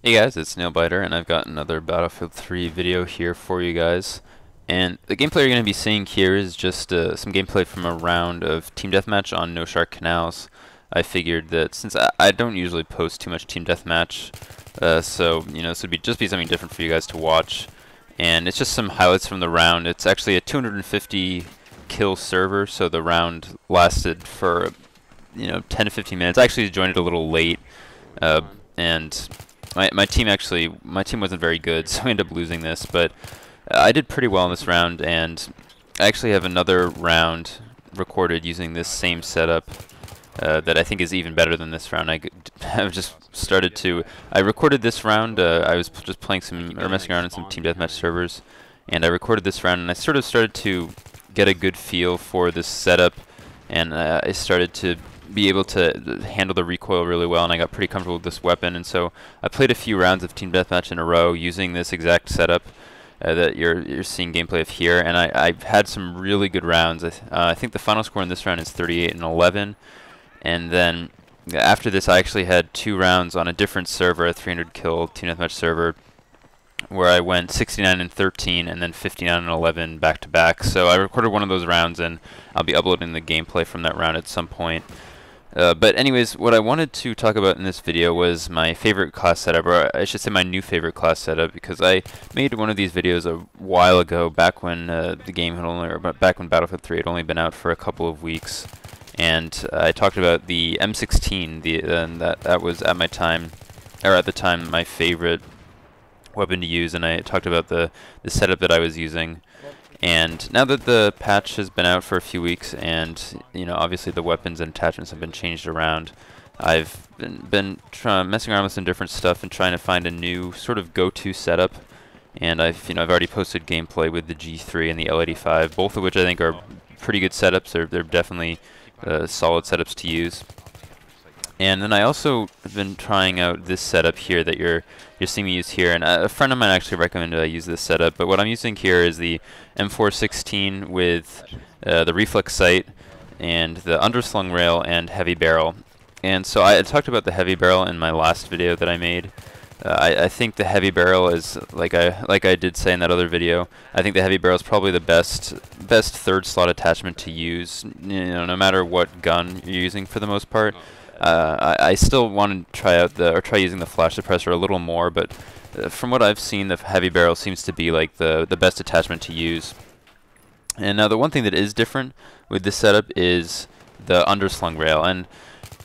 Hey guys, it's Nailbiter, and I've got another Battlefield 3 video here for you guys. And the gameplay you're going to be seeing here is just some gameplay from a round of Team Deathmatch on Noshahr Canals. I figured that since I don't usually post too much Team Deathmatch, so this would just be something different for you guys to watch. And it's just some highlights from the round. It's actually a 250 kill server, so the round lasted for 10 to 15 minutes. I actually joined it a little late, and my team wasn't very good, so I ended up losing this, but I did pretty well in this round, and I actually have another round recorded using this same setup that I think is even better than this round. I've just started to. I recorded this round. I was just playing or messing around in some Team Deathmatch servers, and I recorded this round, and I sort of started to get a good feel for this setup, and I started to be able to handle the recoil really well, and I got pretty comfortable with this weapon. And so I played a few rounds of Team Deathmatch in a row using this exact setup that you're seeing gameplay of here, and I've had some really good rounds. I think the final score in this round is 38 and 11, and then after this I actually had two rounds on a different server, a 300 kill Team Deathmatch server, where I went 69 and 13 and then 59 and 11 back to back. So I recorded one of those rounds, and I'll be uploading the gameplay from that round at some point. But anyways, what I wanted to talk about in this video was my favorite class setup, or I should say my new favorite class setup, because I made one of these videos a while ago, back when the game had only, or back when Battlefield 3 had only been out for a couple of weeks, and I talked about the M16, and that was at the time my favorite weapon to use, and I talked about the setup that I was using. And now that the patch has been out for a few weeks, and obviously the weapons and attachments have been changed around, I've been messing around with some different stuff and trying to find a new sort of go-to setup. And I've already posted gameplay with the G3 and the L85, both of which I think are pretty good setups. They're definitely solid setups to use. And then I also have been trying out this setup here that you're seeing me use here, and a friend of mine actually recommended I use this setup, but what I'm using here is the M416 with the reflex sight and the underslung rail and heavy barrel. And so I talked about the heavy barrel in my last video that I made. I think the heavy barrel is, like I did say in that other video, I think the heavy barrel is probably the best third slot attachment to use, no matter what gun you're using for the most part. I still want to try using the flash suppressor a little more, but from what I've seen, the heavy barrel seems to be like the best attachment to use. And now the one thing that is different with this setup is the underslung rail, and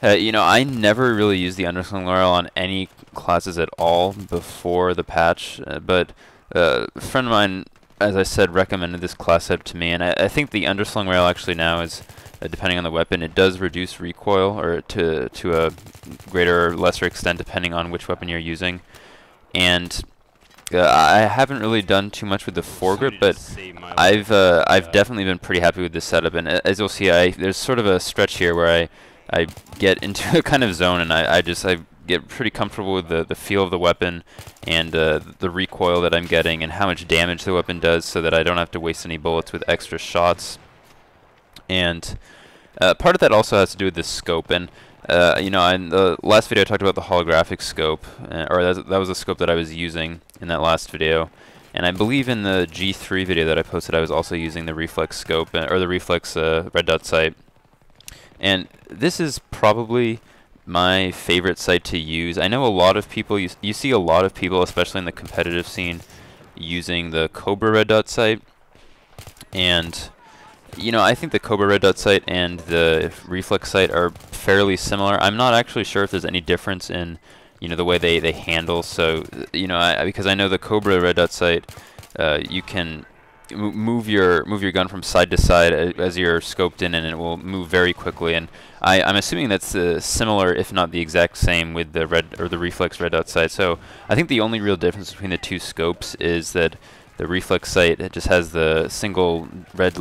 I never really used the underslung rail on any classes at all before the patch, but a friend of mine, as I said, recommended this class setup to me, and I think the underslung rail actually now is, depending on the weapon, it does reduce recoil, or to a greater or lesser extent depending on which weapon you're using. And I haven't really done too much with the foregrip, but I've definitely been pretty happy with this setup. And as you'll see, there's sort of a stretch here where I get into a kind of zone, and I get pretty comfortable with the feel of the weapon and the recoil that I'm getting and how much damage the weapon does, so that I don't have to waste any bullets with extra shots. And part of that also has to do with the scope. And in the last video I talked about the holographic scope, or that was the scope that I was using in that last video. And I believe in the G3 video that I posted, I was also using the reflex scope, or the reflex red dot sight. And this is probably my favorite sight to use. I know a lot of people, you see a lot of people, especially in the competitive scene, using the Cobra red dot sight. And I think the Cobra red dot sight and the reflex sight are fairly similar. I'm not actually sure if there's any difference in the way they handle. So because I know the Cobra red dot sight, you can move your gun from side to side as you're scoped in, and it will move very quickly. And I'm assuming that's similar, if not the exact same, with the reflex red dot sight. So I think the only real difference between the two scopes is that the reflex sight, it just has the single red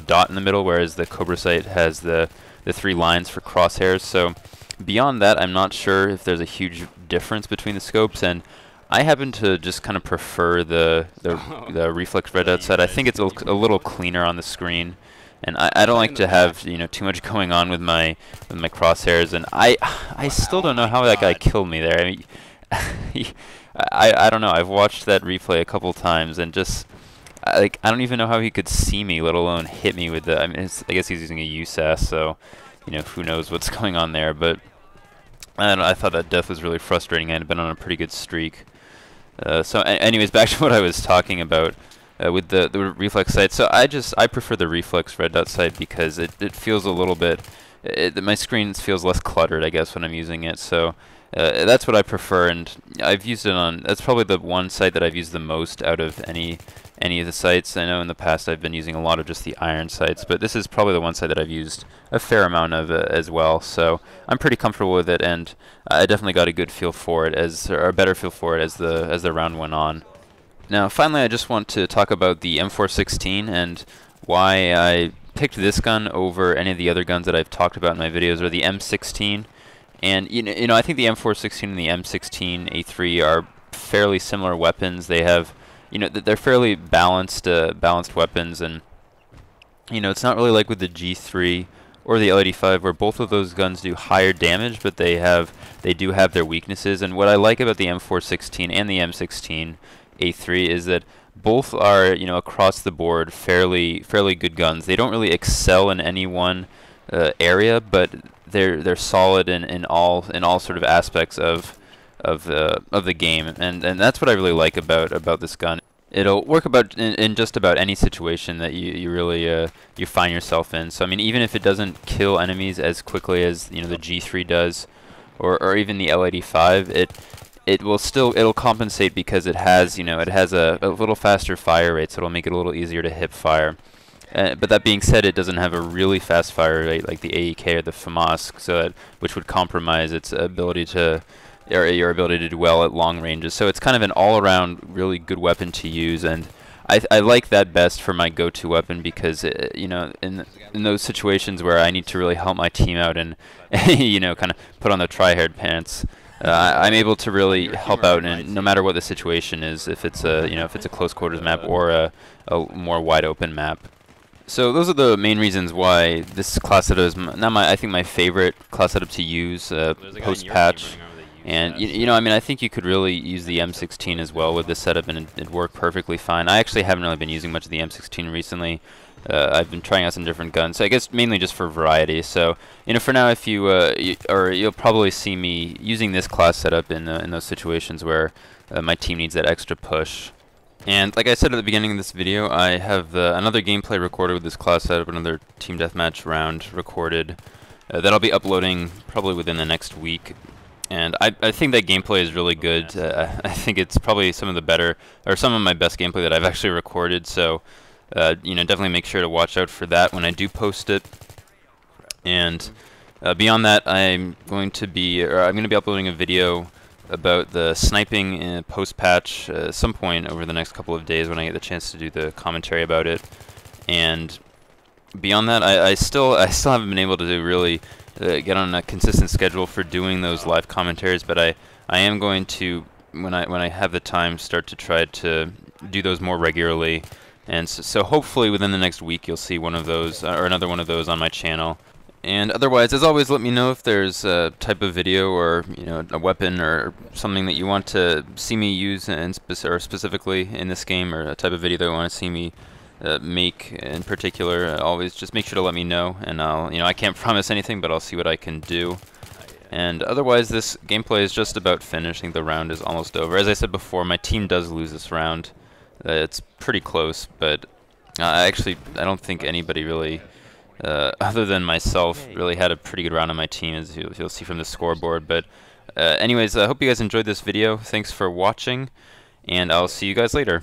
dot in the middle, whereas the Cobra sight has the three lines for crosshairs. So beyond that, I'm not sure if there's a huge difference between the scopes, and I happen to just kind of prefer the reflex red dot sight. I think it's a little cleaner on the screen, and I don't like to have too much going on with my crosshairs. And I still don't know how that guy killed me there. I mean, I don't know. I've watched that replay a couple times and just like I don't even know how he could see me, let alone hit me with the. I mean, I guess he's using a USAS, so who knows what's going on there. But I don't know, I thought that death was really frustrating. I had been on a pretty good streak. Anyways, back to what I was talking about with the reflex sight. So I prefer the reflex red dot sight because it feels a little bit. My screen feels less cluttered, I guess, when I'm using it. So that's what I prefer, and I've used it on. That's probably the one sight that I've used the most out of any of the sights. I know in the past I've been using a lot of just the iron sights, but this is probably the one sight that I've used a fair amount of as well. So I'm pretty comfortable with it, and I definitely got a good feel for it or a better feel for it as the round went on. Now, finally, I just want to talk about the M416 and why I picked this gun over any of the other guns that I've talked about in my videos, or the M16. And I think the M416 and the M16A3 are fairly similar weapons. They have, they're fairly balanced weapons, and it's not really like with the G3 or the L85 where both of those guns do higher damage, but they do have their weaknesses. And what I like about the M416 and the M16A3 is that both are, across the board fairly good guns. They don't really excel in any one area, but they're solid in all sort of aspects of the game, and that's what I really like about this gun. It'll work in just about any situation that you really you find yourself in. So I mean, even if it doesn't kill enemies as quickly as the G3 does, or even the L85, it'll compensate because it has a little faster fire rate, so it'll make it a little easier to hip fire. But that being said, it doesn't have a really fast fire rate like the AEK or the FAMAS, which would compromise its ability to, or your ability to do well at long ranges. So it's kind of an all-around really good weapon to use, and I like that best for my go-to weapon because in those situations where I need to really help my team out and kind of put on the try-hard pants. I'm able to really help out, and no matter what the situation is, if it's a close quarters map or a more wide open map. So those are the main reasons why this class setup is I think my favorite class setup to use post patch. And I mean, I think you could really use the M16 as well with this setup, and it'd work perfectly fine. I actually haven't really been using much of the M16 recently. I've been trying out some different guns, so I guess mainly just for variety. So for now, if you'll probably see me using this class setup in those situations where my team needs that extra push. And like I said at the beginning of this video, I have another gameplay recorded with this class setup, another team deathmatch round recorded that I'll be uploading probably within the next week. And I think that gameplay is really good. I think it's probably some of my best gameplay that I've actually recorded. So definitely make sure to watch out for that when I do post it. And beyond that, I'm going to be uploading a video about the sniping in post-patch at some point over the next couple of days when I get the chance to do the commentary about it. And beyond that, I still haven't been able to really get on a consistent schedule for doing those live commentaries, but I am going to, when I have the time, start to try to do those more regularly. And so hopefully within the next week you'll see one of those or another one of those on my channel. And otherwise, as always, let me know if there's a type of video or a weapon or something that you want to see me use or specifically in this game, or a type of video that you want to see me make in particular. Always just make sure to let me know, and I can't promise anything, but I'll see what I can do. And otherwise, this gameplay is just about finishing. The round is almost over. As I said before, my team does lose this round. It's pretty close, but I don't think anybody really, other than myself, really had a pretty good round on my team, as you'll see from the scoreboard. But anyways, I hope you guys enjoyed this video. Thanks for watching, and I'll see you guys later.